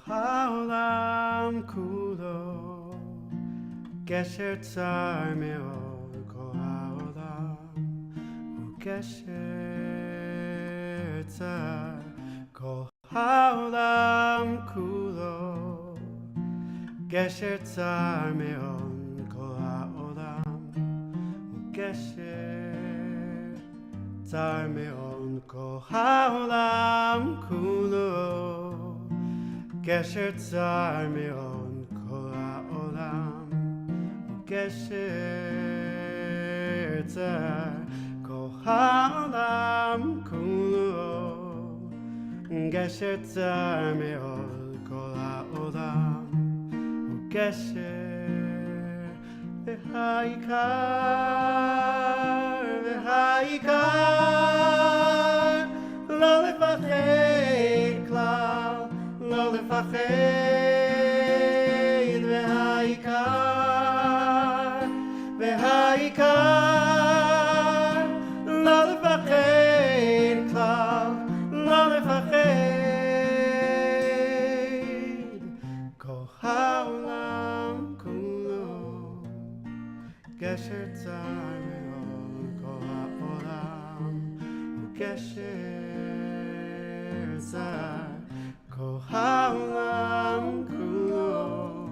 העולם כולו גשר צר מאוד, כל העולם הוא גשר צר, כל העולם כולו גשר צר מאוד, כל העולם הוא גשר צר מאוד, כל העולם כולו גשר צר מאוד, כל העולם הוא גשר צר, כל העולם כולו גשר צר מאוד, כל העולם הוא גשר, והעיקר לא לפחד כלל, לא לפחד, והעיקר לא לפחד כלל, לא לפחד, כל העולם כולו גשר צר מאוד, כל העולם הוא גשר צר, כל העולם כולו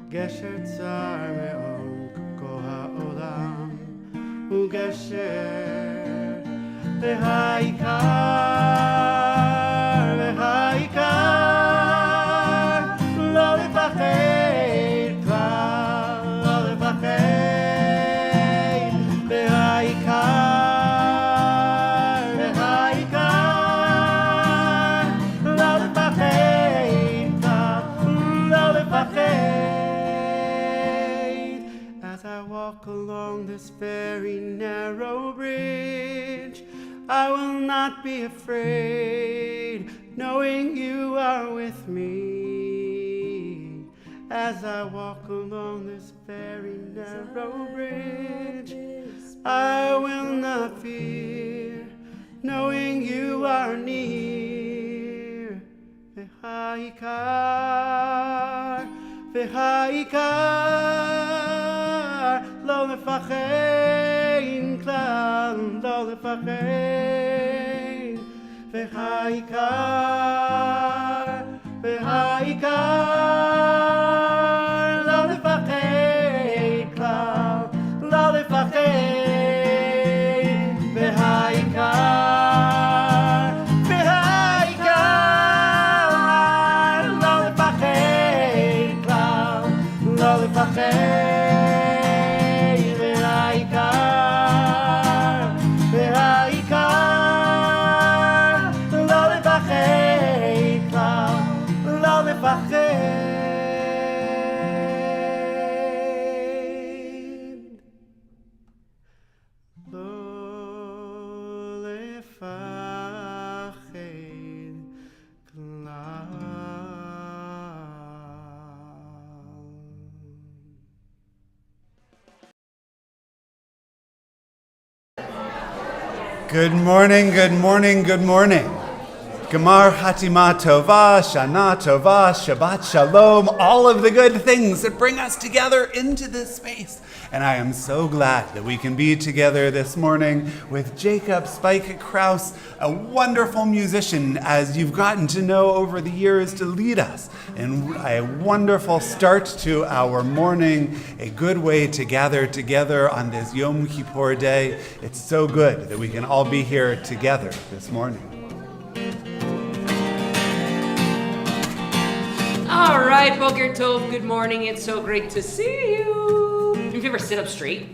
גשר צר מאוד, כל העולם הוא גשר, והעיקר לא לפחד כבר, לא לפחד, והעיקר לא לפחד כבר, לא לפחד. As I walk along this very narrow bridge, I will not be afraid, knowing you are with me. As I walk along this very narrow bridge, I will not fear, knowing you are near. והעיקר לא לפחד כלל, לא לפחד, והעיקר לא לפחד כלל, לא לפחד, והעיקר לא לפחד כלל, לא לפחד. Good morning, good morning, good morning. Gemar Hatima Tova, Shana Tova, Shabbat Shalom, all of the good things that bring us together into this space. And I am so glad that we can be together this morning with Jacob Spike Kraus, a wonderful musician, as you've gotten to know over the years, to lead us in a wonderful start to our morning, a good way to gather together on this Yom Kippur day. It's so good that we can all be here together this morning. All right, Boker Tov, good morning. It's so great to see you. If you ever sit up straight,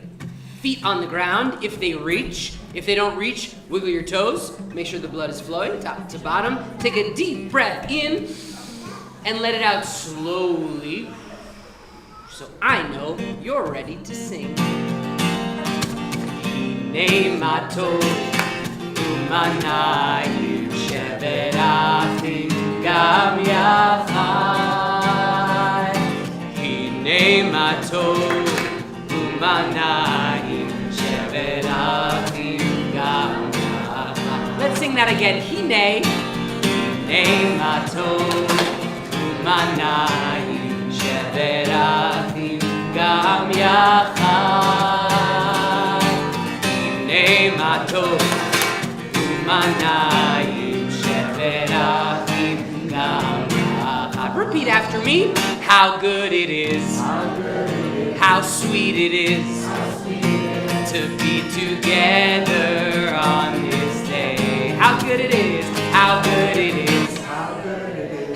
feet on the ground, if they reach. If they don't reach, wiggle your toes. Make sure the blood is flowing, top to bottom. Take a deep breath in and let it out slowly. So I know you're ready to sing. Hinei ma tov u'manayim sheberachim gam yachad. Hinei ma tov u'manayim sheberachim gam yachad. Let's sing that again. Hinei ma tov ומנעים שבת אחים גם יחד. הנה מה טוב ומנעים שבת אחים גם יחד. Repeat after me. How good it is. How sweet it is to be together on this day. How good it is. How good it is.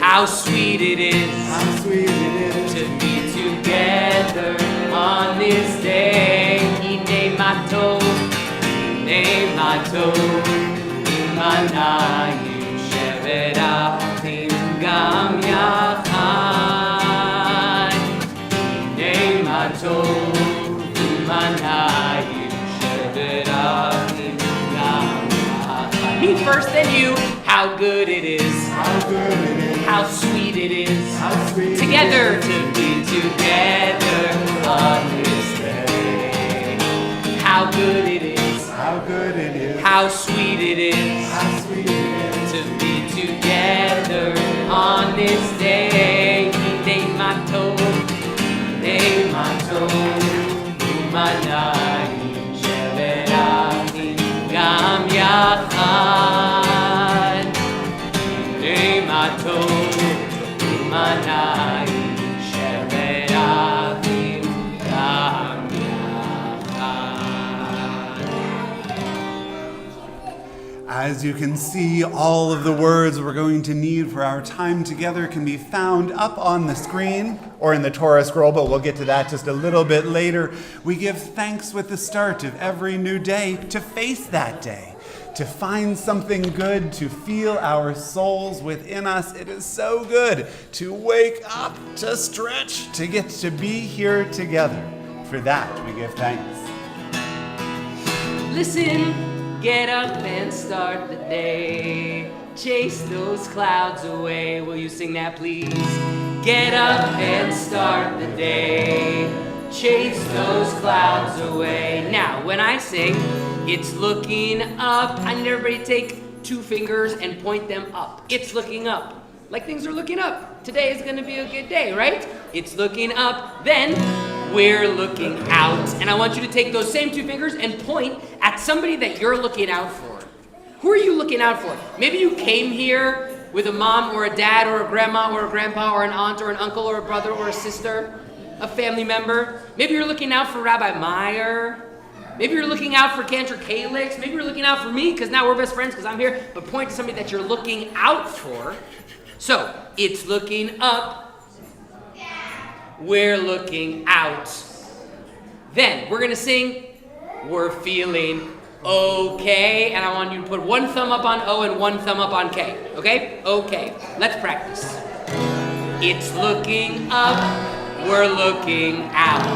How sweet it is to be together on this day. Hine matov, umanayim shevet achim gam yachad. Hine matov, umanayim shevet achim gam yachad. Me first, then you. How good it is. How sweet it is. Together to be together on this day. How good it is. How sweet it is. To be together on this day. Hine matov, umanayim shevet achim gam yachad. As you can see, all of the words we're going to need for our time together can be found up on the screen or in the Torah scroll, but we'll get to that just a little bit later. We give thanks with the start of every new day to face that day, to find something good, to feel our souls within us. It is so good to wake up, to stretch, to get to be here together. For that, we give thanks. Listen, get up and start the day. Chase those clouds away. Will you sing that, please? Get up and start the day. Chase those clouds away. Now, when I sing, it's looking up. I need everybody to take 2 fingers and point them up. It's looking up. Like things are looking up. Today is going to be a good day, right? It's looking up. Then we're looking out. And I want you to take those same 2 fingers and point at somebody that you're looking out for. Who are you looking out for? Maybe you came here with a mom or a dad or a grandma or a grandpa or an aunt or an uncle or a brother or a sister, a family member. Maybe you're looking out for Rabbi Meyer. Maybe you're looking out for Cantor Kalix. Maybe you're looking out for me because now we're best friends because I'm here. But point to somebody that you're looking out for. So, it's looking up. We're looking out. Then, we're going to sing, we're feeling okay. And I want you to put 1 thumb up on O and 1 thumb up on K. Okay? Okay. Let's practice. It's looking up. We're looking out.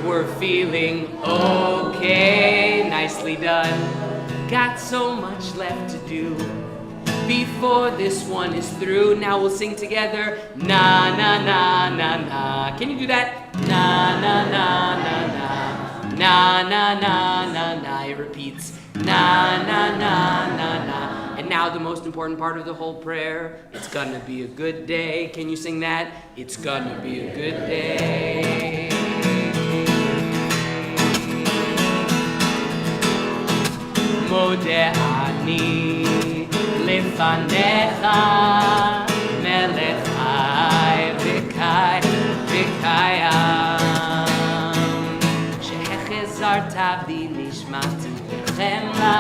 We're feeling okay. Nicely done. Got so much left to do before this one is through. Now we'll sing together. Na na na na na. Can you do that? Na na na na na. Na na na na na. It repeats. Na na na na na. And now the most important part of the whole prayer. It's gonna be a good day. Can you sing that? It's gonna be a good day. Modeh ani lefanecha melech chai v'kayam shehechezarta bi nishmati v'chemra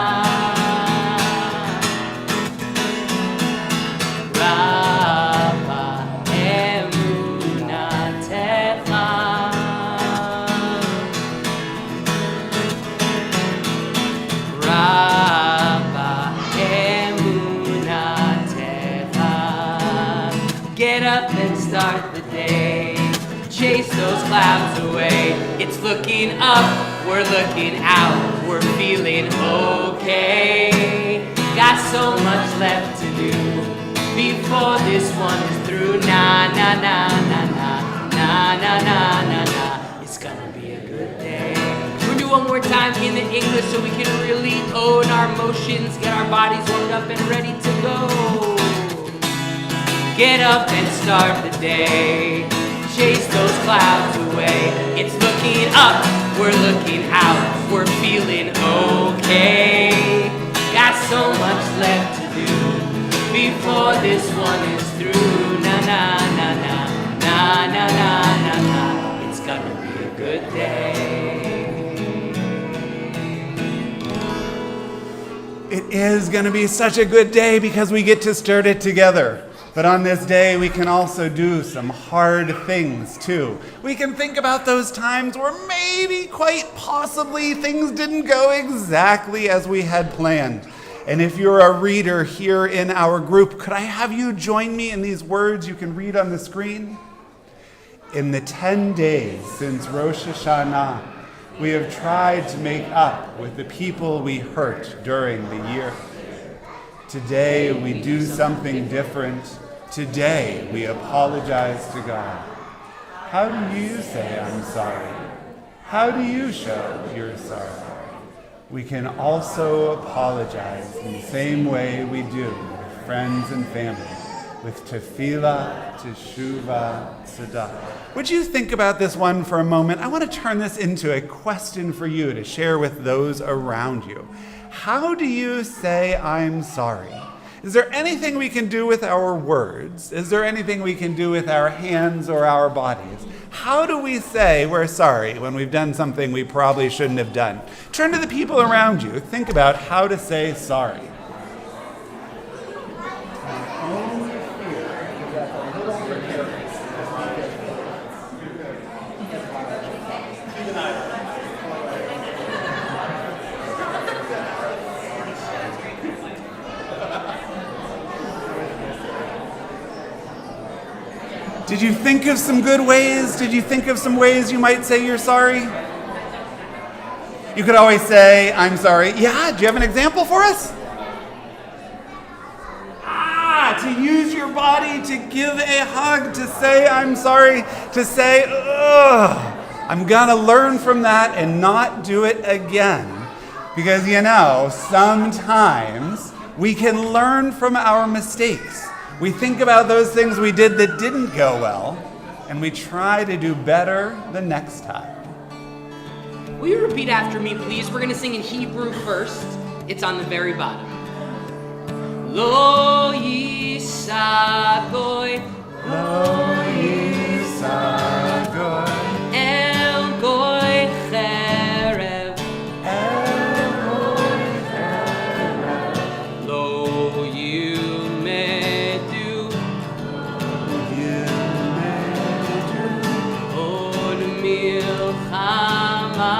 rava emunatecha Get up and start the day. Chase those clouds away. It's looking up, we're looking out. We're feeling okay. Got so much left to do before this one is through. Na na na na na na na na na na. It's gonna be a good day. We're gonna do one more time in the English so we can really own our motions, get our bodies warmed up and ready to go. Get up and start the day. Chase those clouds away. It's looking up, we're looking out. We're feeling okay. Got so much left to do before this one is through. Na na na na na na na na na. It's gonna be a good day. It is going to be such a good day because we get to start it together. But on this day, we can also do some hard things too. We can think about those times where maybe, quite possibly, things didn't go exactly as we had planned. And if you're a reader here in our group, could I have you join me in these words you can read on the screen? In the 10 days since Rosh Hashanah, we have tried to make up with the people we hurt during the year. Today we do something different. Today we apologize to God. How do you say I'm sorry? How do you show you're sorry? We can also apologize in the same way we do with friends and family, with tefillah, teshuvah, tzedakah. Would you think about this one for a moment? I want to turn this into a question for you to share with those around you. How do you say I'm sorry? Is there anything we can do with our words? Is there anything we can do with our hands or our bodies? How do we say we're sorry when we've done something we probably shouldn't have done? Turn to the people around you. Think about how to say sorry. Did you think of some good ways? Did you think of some ways you might say you're sorry? You could always say, I'm sorry. Yeah, do you have an example for us? To use your body, to give a hug, to say, I'm sorry, to say, ugh, I'm gonna learn from that and not do it again. Because sometimes we can learn from our mistakes. We think about those things we did that didn't go well, and we try to do better the next time. Will you repeat after me, please? We're going to sing in Hebrew first. It's on the very bottom. Lo yisagoy, Lo yisagoy, el goy cherev, el goy cherev, lo yumedu, od milchama.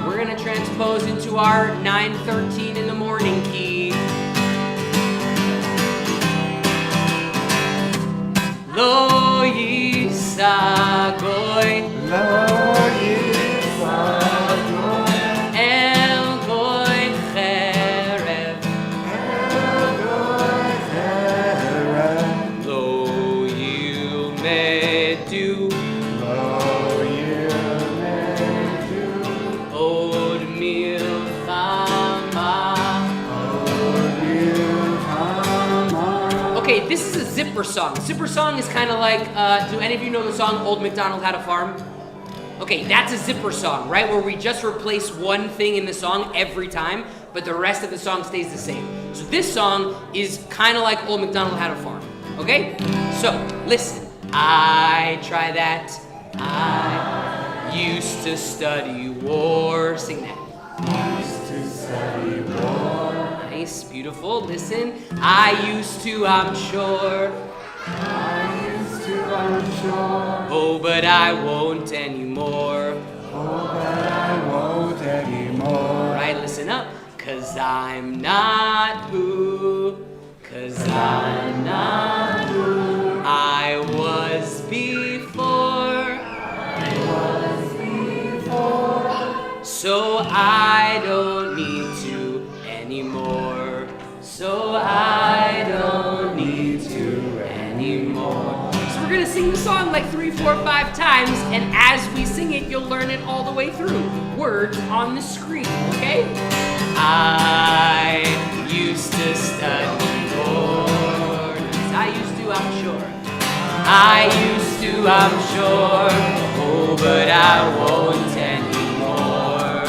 We're going to transpose into our 9:13 in the morning key. Lo yisagoy, Lo yisagoy, el goy cherev, el goy cherev, lo yumedu, lo yumedu, od milchama. od milchama. Okay, this is a zipper song. Zipper song is kind of like, do any of you know the song Old MacDonald Had a Farm? Okay, that's a zipper song, right? Where we just replace one thing in the song every time, but the rest of the song stays the same. So this song is kind of like Old MacDonald Had a Farm, okay? So, listen. I try that. I used to study war. Sing that. Used to study war. Nice, beautiful. Listen. I used to, I'm sure. I used to, I'm sure. Oh, but I won't anymore. Oh, but I won't anymore. Right, listen up. 'Cause I'm not who. 'Cause I'm not who I was before. I was before. So I don't need to anymore. So I don't need to anymore. So we're gonna sing the song like 3, 4, 5 times, and as we sing it, you'll learn it all the way through. Words on the screen, okay? I used to I used to, I'm sure, oh, but I won't anymore.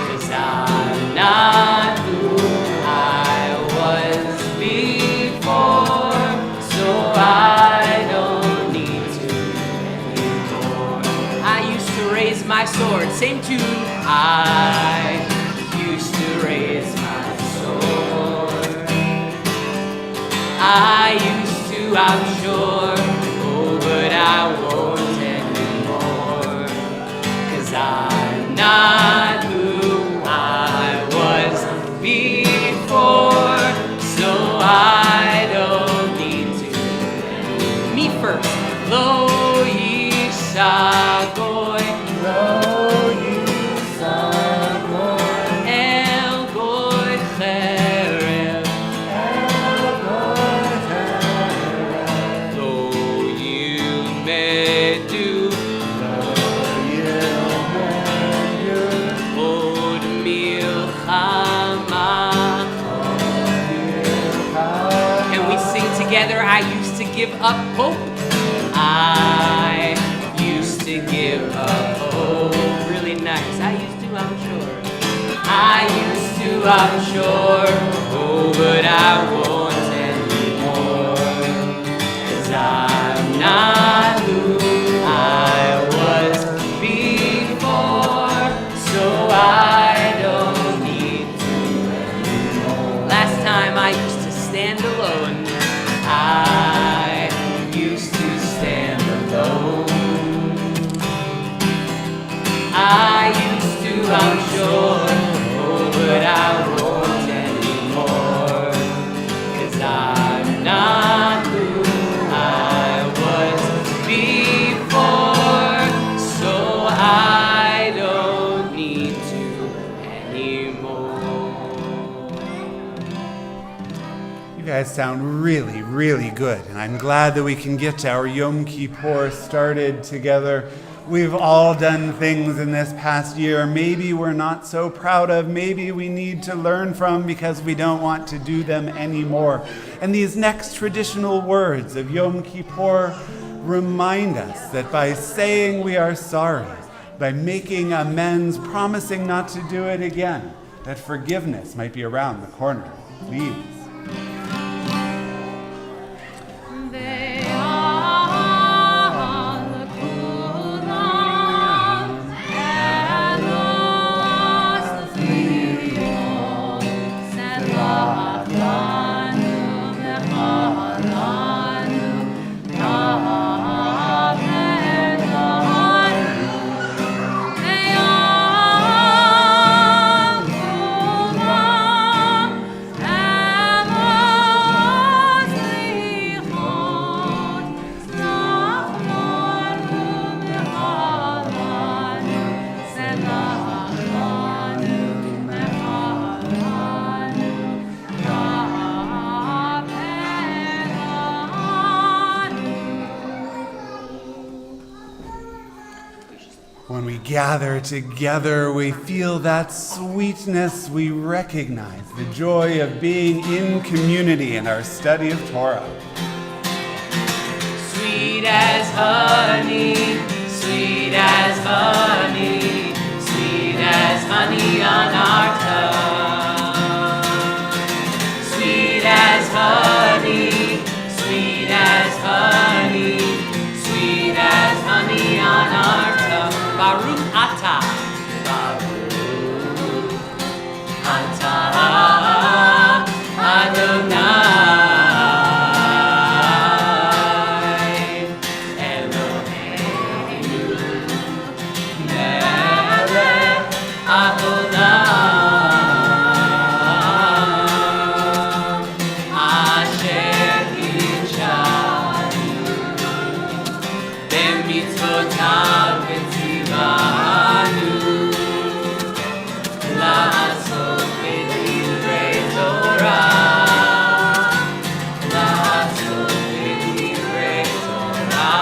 'Cause I'm not who I was before, so I don't need to anymore. I used to raise my sword, same tune. I used to raise my sword. I used to, I'm sure, oh, but I won't anymore. 'Cause I'm not who I was before, so I don't need to anymore. Me first. Lo Yishagoy, Lo Yisagoy, El Goy Cherem, Lo Yumedu, Od Milchama. Can we sing together? I used to give up hope. I used to give up hope. Really nice. I used to, I'm sure. I used to, I'm sure. Oh, but I won't anymore. 'Cause I'm not who I was before, so I don't need to anymore. Last time I used to stand alone. I used to stand alone. I used to, I'm sure, oh, but I won't anymore. 'Cause I'm not who I was before, so I don't need to anymore. You guys sound really, really good, and I'm glad that we can get our Yom Kippur started together. We've all done things in this past year maybe we're not so proud of, maybe we need to learn from because we don't want to do them anymore. And these next traditional words of Yom Kippur remind us that by saying we are sorry, by making amends, promising not to do it again, that forgiveness might be around the corner. Please. When we gather together, we feel that sweetness. We recognize the joy of being in community in our study of Torah. Sweet as honey, sweet as honey, sweet as honey on our tongue. Sweet as honey, sweet as honey, sweet as honey on our tongue. Baruch atah, Baruch atah, Adonai, Eloheinu, melech haolam, asher hishanu, b'mitzvotav v'tzivanu, la'asot b'divrei Torah, la'asot b'divrei Torah.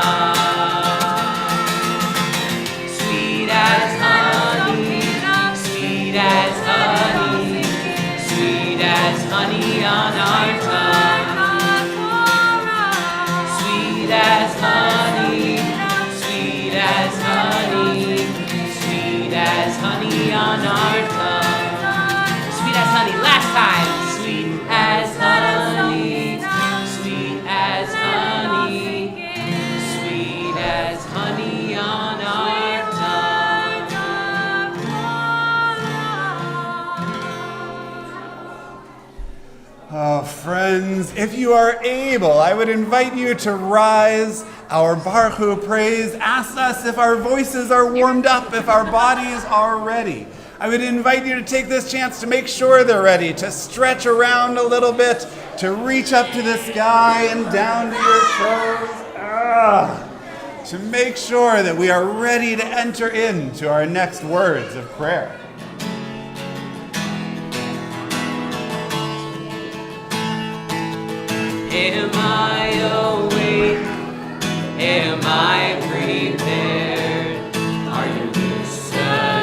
Sweet as honey, sweet as honey, sweet as honey on our tongue. Sweet as honey. Oh, friends, if you are able, I would invite you to rise. Our Baruch Hu praise asks us if our voices are warmed up, if our bodies are ready. I would invite you to take this chance to make sure they're ready, to stretch around a little bit, to reach up to the sky and down to your toes. To make sure that we are ready to enter into our next words of prayer. Am I awake? Am I prepared? Are you listening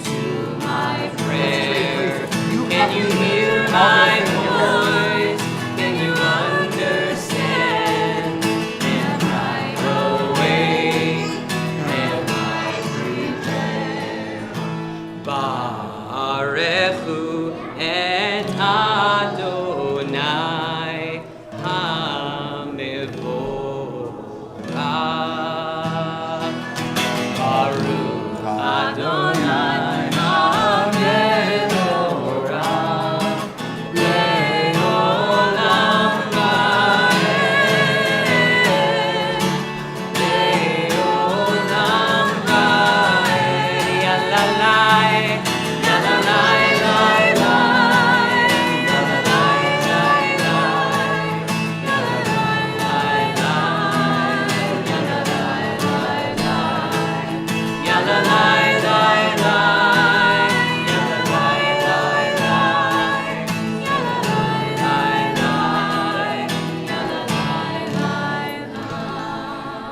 to my prayer? Can you hear my voice? Can you understand? Am I awake? Am I prepared? Baruch Hu et Adonai HaMevorach. Baruch Adonai HaMevorach Le'olam Vaed. Le'olam Vaed. Yalalai, yalalai, lai, lai. Yalalai, lai, lai. Yalalai, lai, lai. Yalalai, lai, lai. Yalalai, lai, lai. Yalalai, lai, lai. Yalalai, lai, lai. Yalalai, lai, lai.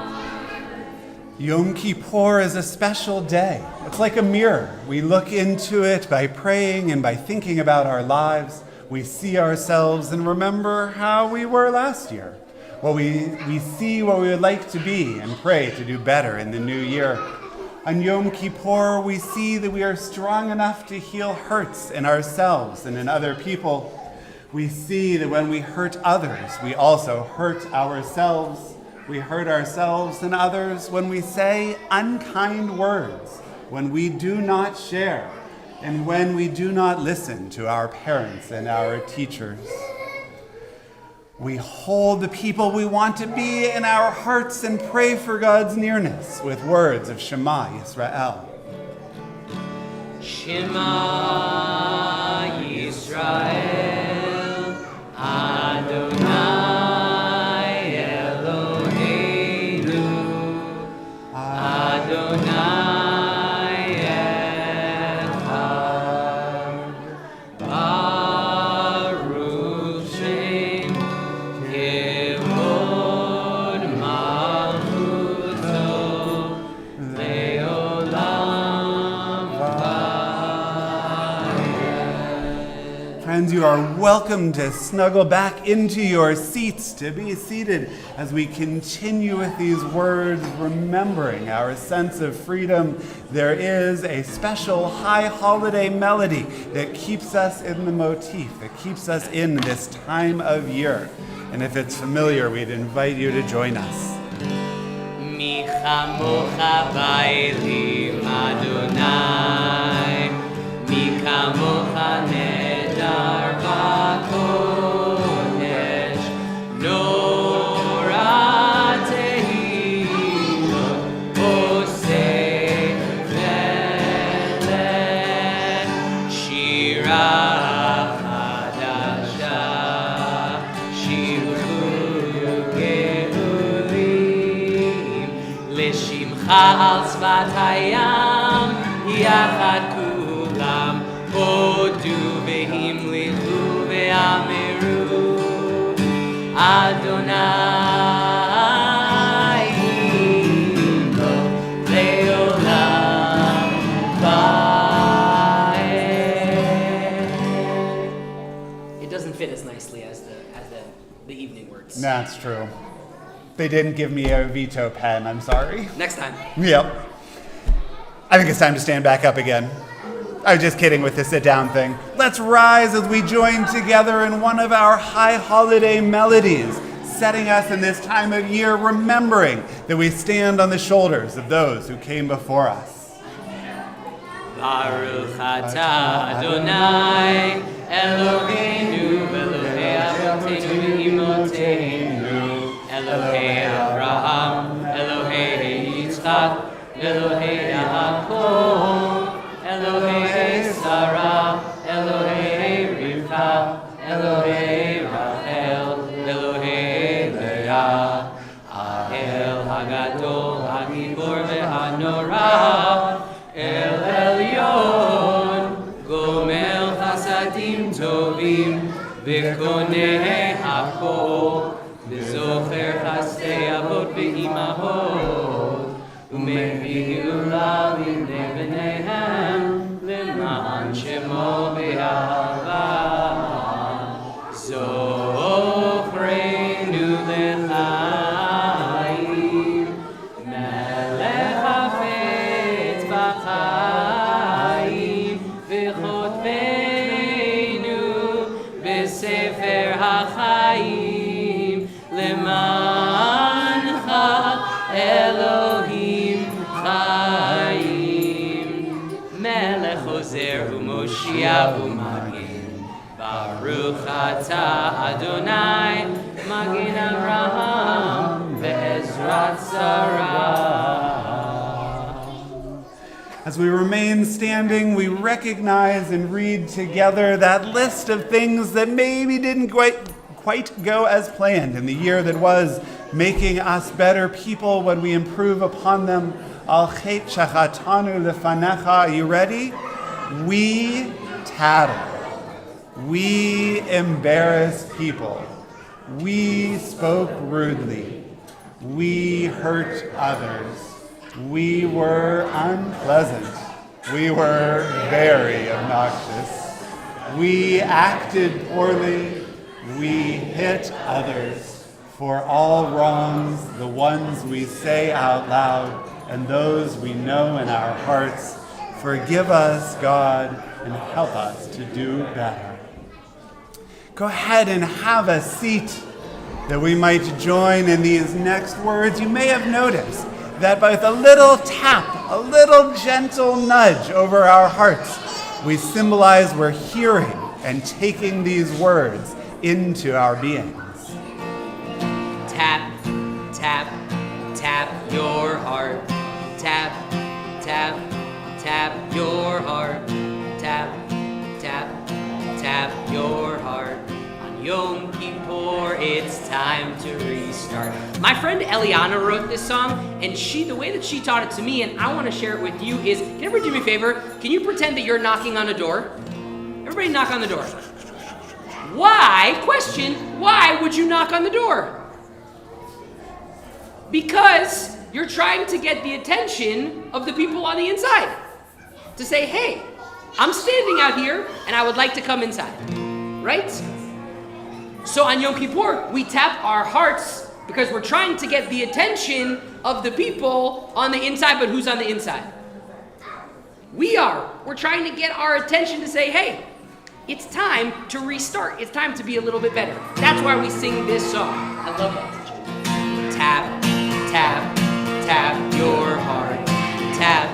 Yom Kippur is a special day. It's like a mirror. We look into it by praying and by thinking about our lives. We see ourselves and remember how we were last year. Well, we see what we would like to be and pray to do better in the new year. On Yom Kippur, we see that we are strong enough to heal hurts in ourselves and in other people. We see that when we hurt others, we also hurt ourselves. We hurt ourselves and others when we say unkind words, when we do not share, and when we do not listen to our parents and our teachers. We hold the people we want to be in our hearts and pray for God's nearness with words of Shema Yisrael. Shema Yisrael Adonai Eloheinu Adonai Echad Baruch Shem Kevod Malchuto Leolam Vaed. Friends, you are welcome to snuggle back into your seats, to be seated as we continue with these words, remembering our sense of freedom. There is a special high holiday melody that keeps us in the motif, that keeps us in this time of year. And if it's familiar, we'd invite you to join us. Mi chamocha ba'elim Adonai, mi kamocha nedar b'kodesh, Norah tehilot oseh veleh, Shira chadasha, shiru geulim, L'shimcha al tzvat hayam, yachad kulam, hodu v'himlichu ve'amiru, Adonai Ilo le'olam vaed. It doesn't fit as nicely as the evening words. That's true. They didn't give me a veto pen, I'm sorry. Next time. Yep. I think it's time to stand back up again. I was just kidding with the sit-down thing. Let's rise as we join together in one of our high holiday melodies, setting us in this time of year, remembering that we stand on the shoulders of those who came before us. Baruch atah Adonai Eloheinu, Elohei Avotenu v'Imoteinu, Elohei Abraham, Elohei Yitzchak, Elohei Yaakov, Elohei Sarah, Elohei Rivka, Elohei Rachel, Elohei Leah, El Hagadol, Hagibor veHanorah, El Elyon, Gomel Chasadim Tovim, V'koneh Hakol, V'zocher Chasdei Avot v'Imahot, U'mevih Geula l'nei b'neihem, L'ma'an Shemo b'Ahava. Zochreinu l'chaim, Melech hafetz b'chaim, V'chotbeinu b'sefer ha'chaim, L'mancha Elohim chaim. Melech Ozer u'Moshiach u'Magin, Baruch atah Adonai, Magin Avraham ve'ezrat Sarah. As we remain standing, we recognize and read together that list of things that maybe didn't quite go as planned in the year that was, making us better people when we improve upon them. Al chet shachatanu lefanecha. Are you ready? We tattle. We embarrass people. We spoke rudely. We hurt others. We were unpleasant. We were very obnoxious. We acted poorly. We hit others. For all wrongs, the ones we say out loud and those we know in our hearts, forgive us, God, and help us to do better. Go ahead and have a seat that we might join in these next words. You may have noticed that by a little tap, a little gentle nudge over our hearts, we symbolize we're hearing and taking these words into our beings. Tap, tap, tap your heart. Tap, tap, tap your heart. Tap, tap, tap your heart. On Yom Kippur, it's time to restart. My friend Eliana wrote this song, and the way that she taught it to me, and I want to share it with you, is, can everybody do me a favor? Can you pretend that you're knocking on a door? Everybody knock on the door. Why would you knock on the door? Because you're trying to get the attention of the people on the inside. To say, hey, I'm standing out here and I would like to come inside. Right? So on Yom Kippur, we tap our hearts because we're trying to get the attention of the people on the inside, but who's on the inside? We're trying to get our attention to say, hey, it's time to restart. It's time to be a little bit better. That's why we sing this song. I love that. Tap, tap, tap your heart. Tap,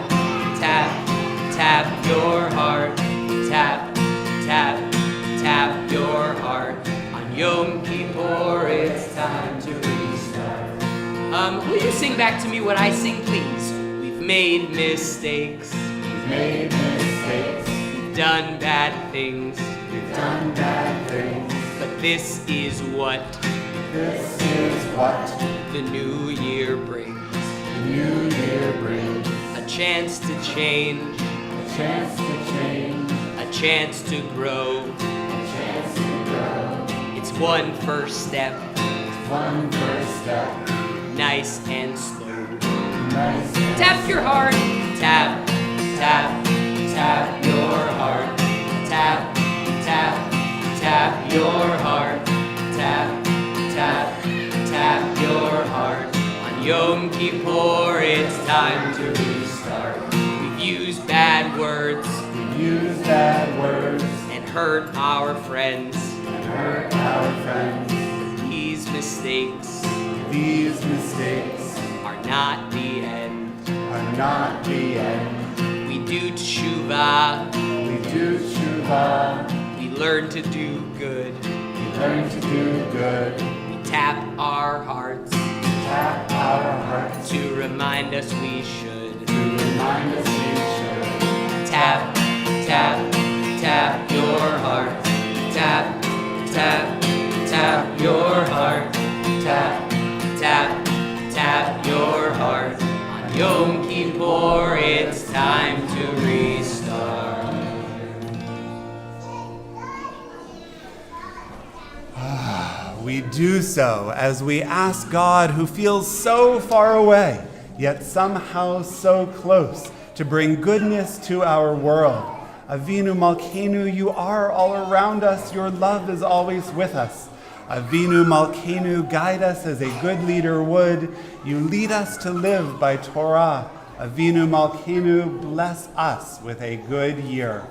tap, tap your heart. Tap, tap, tap your heart. On Yom Kippur, it's time to restart. Will you sing back to me what I sing, please? We've made mistakes. We've made mistakes. We've done bad things. We've done bad things. But this is what the new year brings. The new year brings a chance to change. A chance to change. A chance to grow. A chance to grow. It's one first step. One first step. Nice and slow. Nice and tap your heart. Tap, tap, tap your heart. Tap, tap, tap your heart. Tap, tap, tap your heart. On Yom Kippur, it's time to restart. We've used bad words. We've used bad words. And hurt our friends. And hurt our friends. These mistakes. These mistakes are not the end. Are not the end. We do teshuvah. We do teshuvah. We learn to do good. We learn to do good. We tap our hearts. Tap our hearts. To remind us we should. To remind us we should. Tap, tap, tap your heart. Tap, tap, tap your heart. Tap, tap, tap your heart. On Yom Kippur, it's time to restart. We do so as we ask God, who feels so far away, yet somehow so close, to bring goodness to our world. Avinu Malkeinu, you are all around us. Your love is always with us. Avinu Malkeinu, guide us as a good leader would. You lead us to live by Torah. Avinu Malkeinu, bless us with a good year.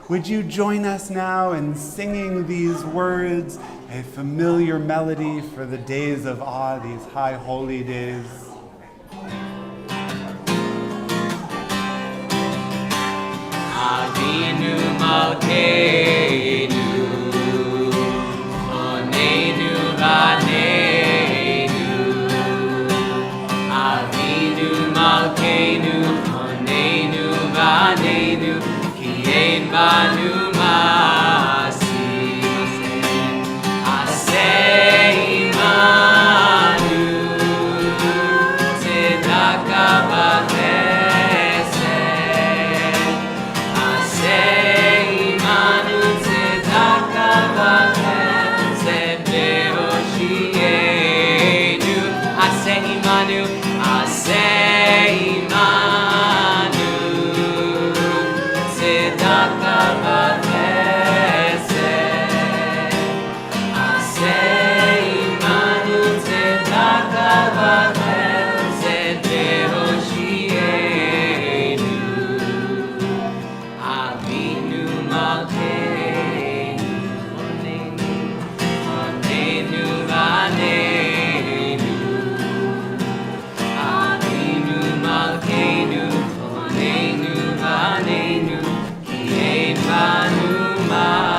Would you join us now in singing these words, a familiar melody for the days of awe, these high holy days? Avinu Malkeinu, Onenu Vaneinu. Avinu Malkeinu, Onenu Vaneinu, Ki ein banu masi. Aseh imanu, tzedaka v'chesed. Aseh imanu, tzedaka v'chesed be'oshienu. Aseh imanu, aseh imanu, tzedaka v'chesed. Aseh imanu, tzedaka v'chesed be'oshienu. Avinu Malkeinu, Onenu Vaneinu. Avinu Malkeinu, Onenu Vaneinu, Ki ein banu masi.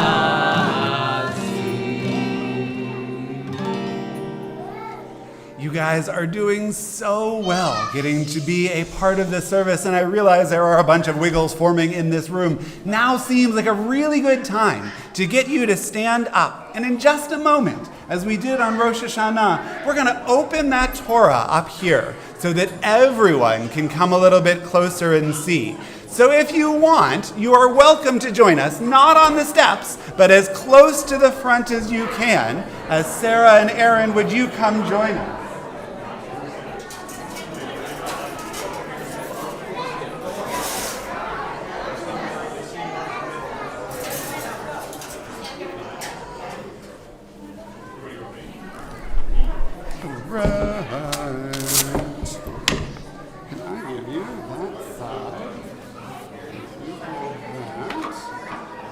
You guys are doing so well getting to be a part of this service, and I realize there are a bunch of wiggles forming in this room. Now seems like a really good time to get you to stand up. And in just a moment, as we did on Rosh Hashanah, we're going to open that Torah up here so that everyone can come a little bit closer and see. So if you want, you are welcome to join us, not on the steps, but as close to the front as you can. As Sarah and Aaron, would you come join us? Right. Can I give you that side? You hold that.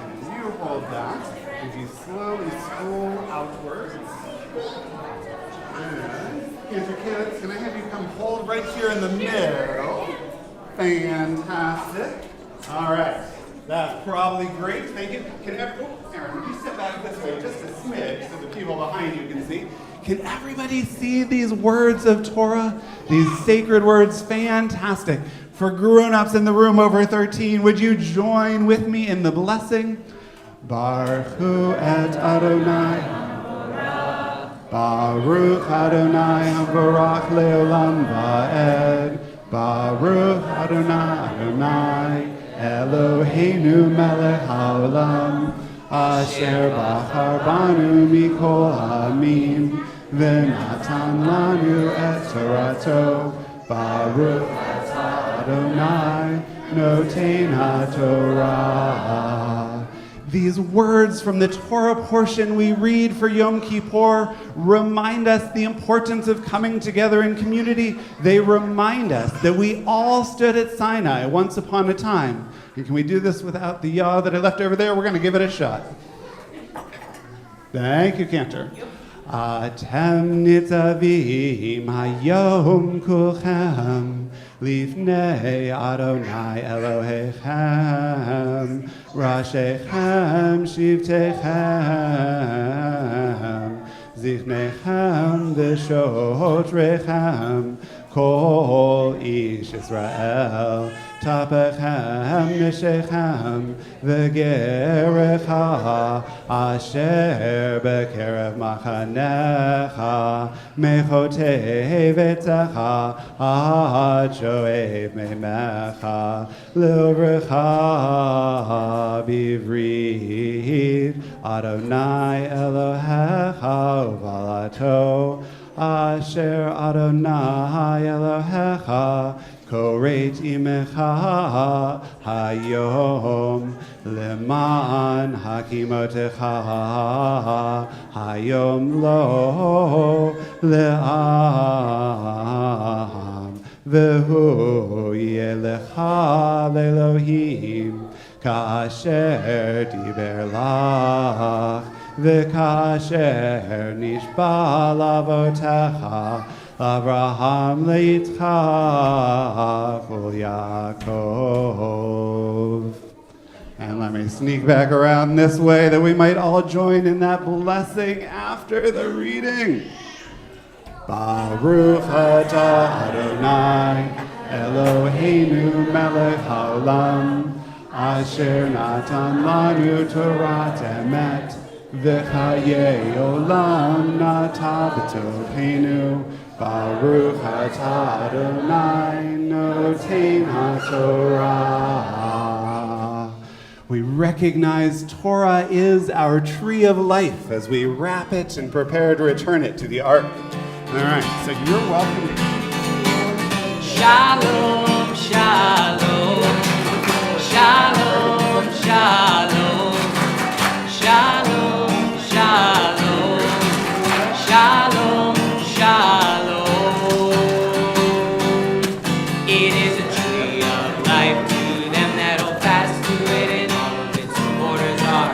And you hold that. As you slowly scroll outwards. Good. Cantor Kalix, can I have you come hold right here in the middle? Fantastic. All right. That's probably great. Thank you. Aaron, would you step back this way just a smidge so the people behind you can see? Can everybody see these words of Torah? These sacred words? Fantastic. For grown-ups in the room over 13, would you join with me in the blessing? Baruch hu et Adonai. Baruch Adonai habarach leolam va'ed. Baruch Adonai Adonai Eloheinu melech haolam. Asher bachar banu mikol ha'amim v'natan lanu et torato. Baruch atah Adonai noten ha'torah. These words from the Torah portion we read for Yom Kippur remind us the importance of coming together in community. They remind us that we all stood at Sinai once upon a time. And can we do this without the yah that I left over there? We're going to give it a shot. Thank you, Cantor. Atem nitzavim hayom kulchem Lifnei Adonai Elohechem, Rashechem Shivtechem, Zichnechem V'shotrechem, Kol Ish Israel, Tapechem Nishechem, V'gerecha, Asher B'kerev Machanecha, Mechotei V'tzecha, Ad-shoev Meimecha, L'uvrecha Bivrit, Adonai Elohecha Uvalato, Asher Adonai Elohecha, Koreit imecha hayom leman hakimotecha hayom lo le'am vehu yelecha le'elohim kasher diber lach v'kasher nishba lavotecha Abraham Yitzchak Yaakov. And let me sneak back around this way that we might all join in that blessing after the reading. Baruch atah Adonai Eloheinu melech haolam asher natan lanu Torat emet v'chayei olam nata b'tokeinu Baruch atah Adonai noten haTorah. We recognize Torah is our tree of life as we wrap it and prepare to return it to the ark. All right, so you're welcome. Shalom, shalom, shalom, shalom, shalom, shalom, shalom, shalom. It is a tree of life to them that hold fast to it, and all of its supporters are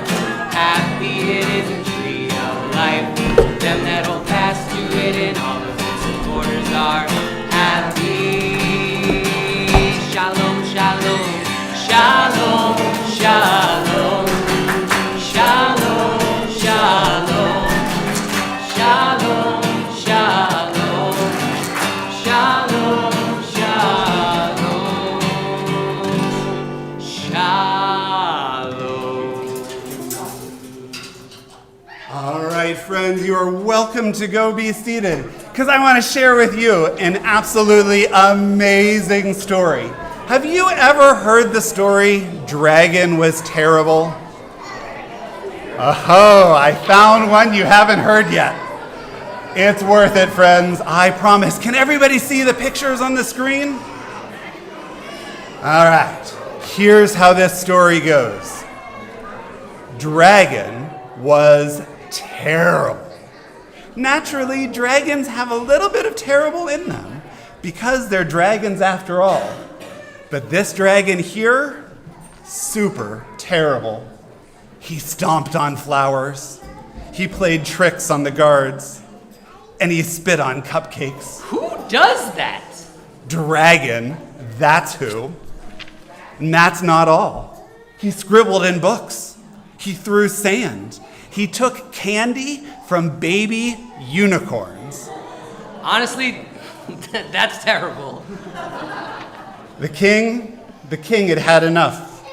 happy. It is a tree of life to them that hold fast to it, and all of its supporters are happy. Shalom, shalom, shalom, shalom, shalom, shalom, shalom, shalom, shalom, shalom, shalom. All right, friends, you are welcome to go be seated because I want to share with you an absolutely amazing story. Have you ever heard the story, Dragon Was Terrible? Oh, I found one you haven't heard yet. It's worth it, friends, I promise. Can everybody see the pictures on the screen? All right, here's how this story goes. Dragon was terrible. Naturally, dragons have a little bit of terrible in them because they're dragons after all. But this dragon here, super terrible. He stomped on flowers, he played tricks on the guards, and he spit on cupcakes. Who does that? Dragon, that's who. And that's not all. He scribbled in books. He threw sand. He took candy from baby unicorns. Honestly, that's terrible. The king had had enough.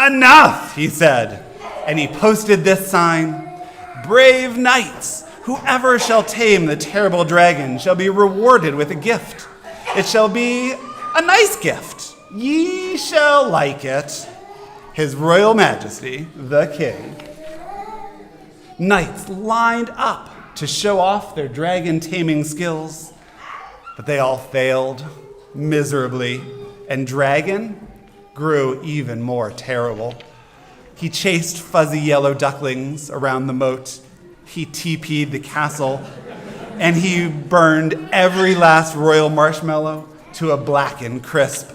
Enough, he said. And he posted this sign, "Brave knights, whoever shall tame the terrible dragon shall be rewarded with a gift. It shall be a nice gift. Ye shall like it. His Royal Majesty, the King." Knights lined up to show off their dragon taming skills, but they all failed miserably, and Dragon grew even more terrible. He chased fuzzy yellow ducklings around the moat. He TP'd the castle, and he burned every last royal marshmallow to a blackened crisp.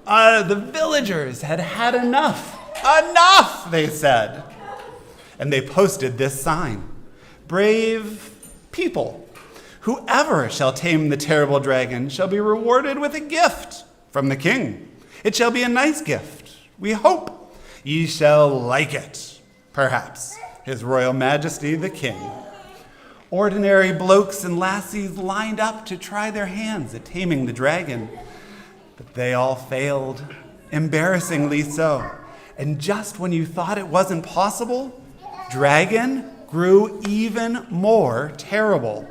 The villagers had had enough. Enough, they said. And they posted this sign. Brave people, Whoever shall tame the terrible dragon shall be rewarded with a gift from the king. It shall be a nice gift, we hope. Ye shall like it, perhaps, His Royal Majesty the King. Ordinary blokes and lassies lined up to try their hands at taming the dragon, but they all failed, embarrassingly so. And just when you thought it wasn't possible, dragon grew even more terrible.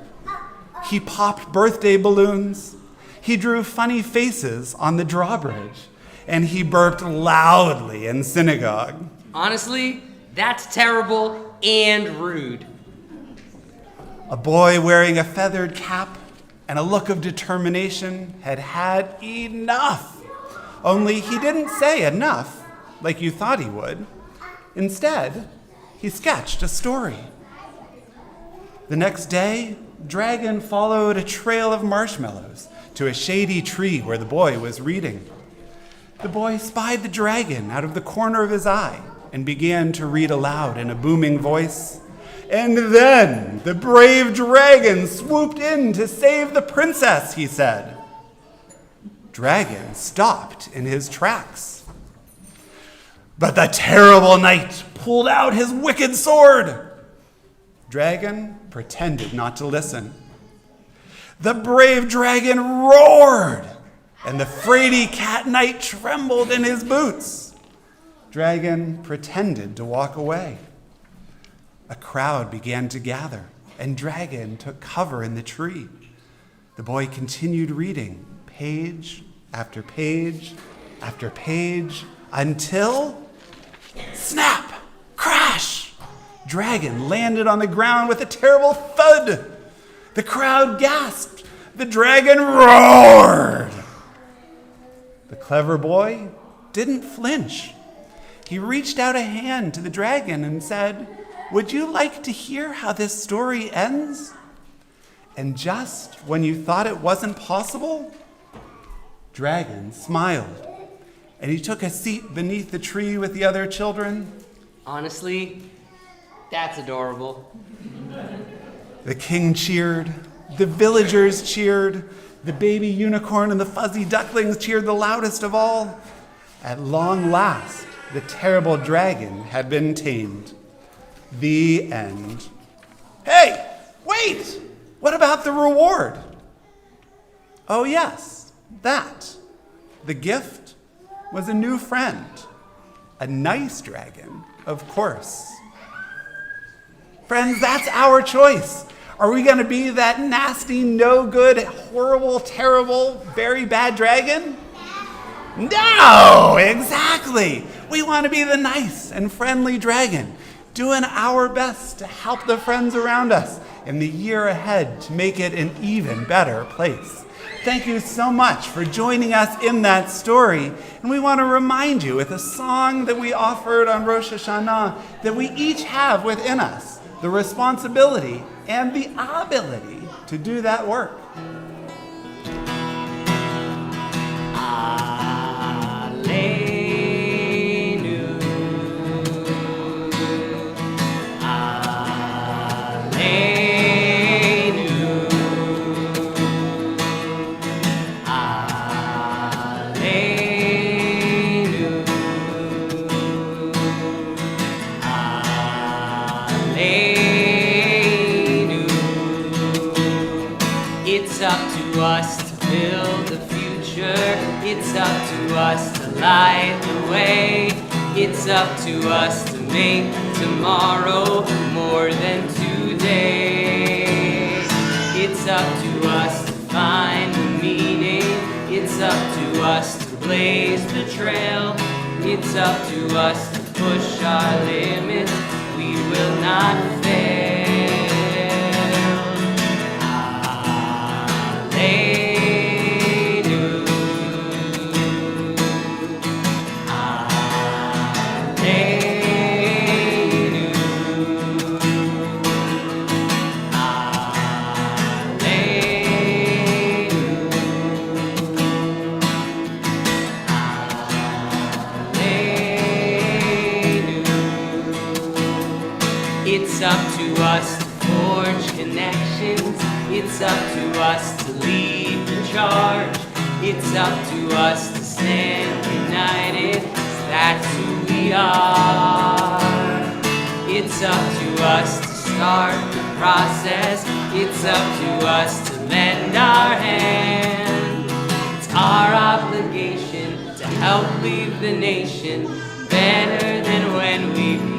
He popped birthday balloons, he drew funny faces on the drawbridge, and he burped loudly in synagogue. Honestly, that's terrible and rude. A boy wearing a feathered cap and a look of determination had had enough. Only he didn't say enough like you thought he would. Instead, he sketched a story. The next day, Dragon followed a trail of marshmallows to a shady tree where the boy was reading. The boy spied the dragon out of the corner of his eye and began to read aloud in a booming voice. And then the brave dragon swooped in to save the princess, he said. Dragon stopped in his tracks. But the terrible knight pulled out his wicked sword. Dragon pretended not to listen. The brave dragon roared, and the fraidy cat knight trembled in his boots. Dragon pretended to walk away. A crowd began to gather, and Dragon took cover in the tree. The boy continued reading, page after page after page, until, snap, crash! Dragon landed on the ground with a terrible thud. The crowd gasped. The dragon roared. The clever boy didn't flinch. He reached out a hand to the dragon and said, "Would you like to hear how this story ends?" And just when you thought it wasn't possible, Dragon smiled, and he took a seat beneath the tree with the other children. Honestly, that's adorable. The king cheered, the villagers cheered, the baby unicorn and the fuzzy ducklings cheered the loudest of all. At long last, the terrible dragon had been tamed. The end. Hey, wait! What about the reward? Oh yes, that. The gift was a new friend. A nice dragon, of course. Friends, that's our choice. Are we going to be that nasty, no good, horrible, terrible, very bad dragon? No, exactly. We want to be the nice and friendly dragon, doing our best to help the friends around us in the year ahead to make it an even better place. Thank you so much for joining us in that story. And we want to remind you with a song that we offered on Rosh Hashanah that we each have within us the responsibility and the ability to do that work. It's up to us to build the future. It's up to us to light the way. It's up to us to make tomorrow more than today. It's up to us to find the meaning. It's up to us to blaze the trail. It's up to us to push our limits. We will not fail. It's up to us to forge connections. It's up to us to lead the charge. It's up to us to stand united, 'cause that's who we are. It's up to us to start the process. It's up to us to lend our hand. It's our obligation to help leave the nation better than when we began.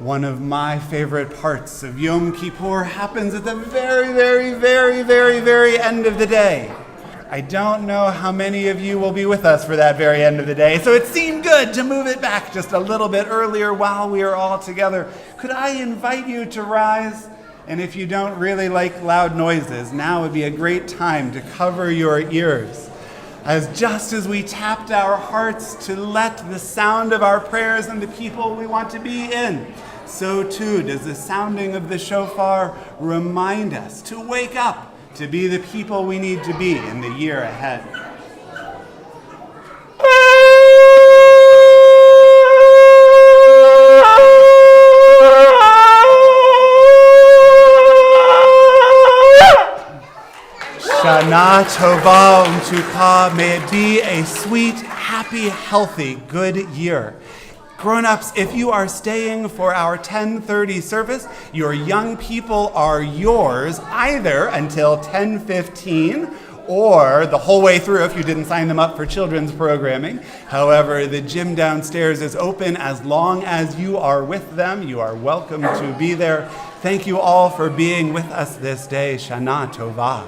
One of my favorite parts of Yom Kippur happens at the very, very, very, very, very end of the day. I don't know how many of you will be with us for that very end of the day, so it seemed good to move it back just a little bit earlier while we are all together. Could I invite you to rise? And if you don't really like loud noises, now would be a great time to cover your ears. Just as we tapped our hearts to let the sound of our prayers and the people we want to be in, so too does the sounding of the shofar remind us to wake up, to be the people we need to be in the year ahead. Shana Tova Umtuka, may it be a sweet, happy, healthy, good year. Grown-ups, if you are staying for our 10:30 service, your young people are yours either until 10:15 or the whole way through if you didn't sign them up for children's programming. However, the gym downstairs is open as long as you are with them. You are welcome to be there. Thank you all for being with us this day. Shana Tova.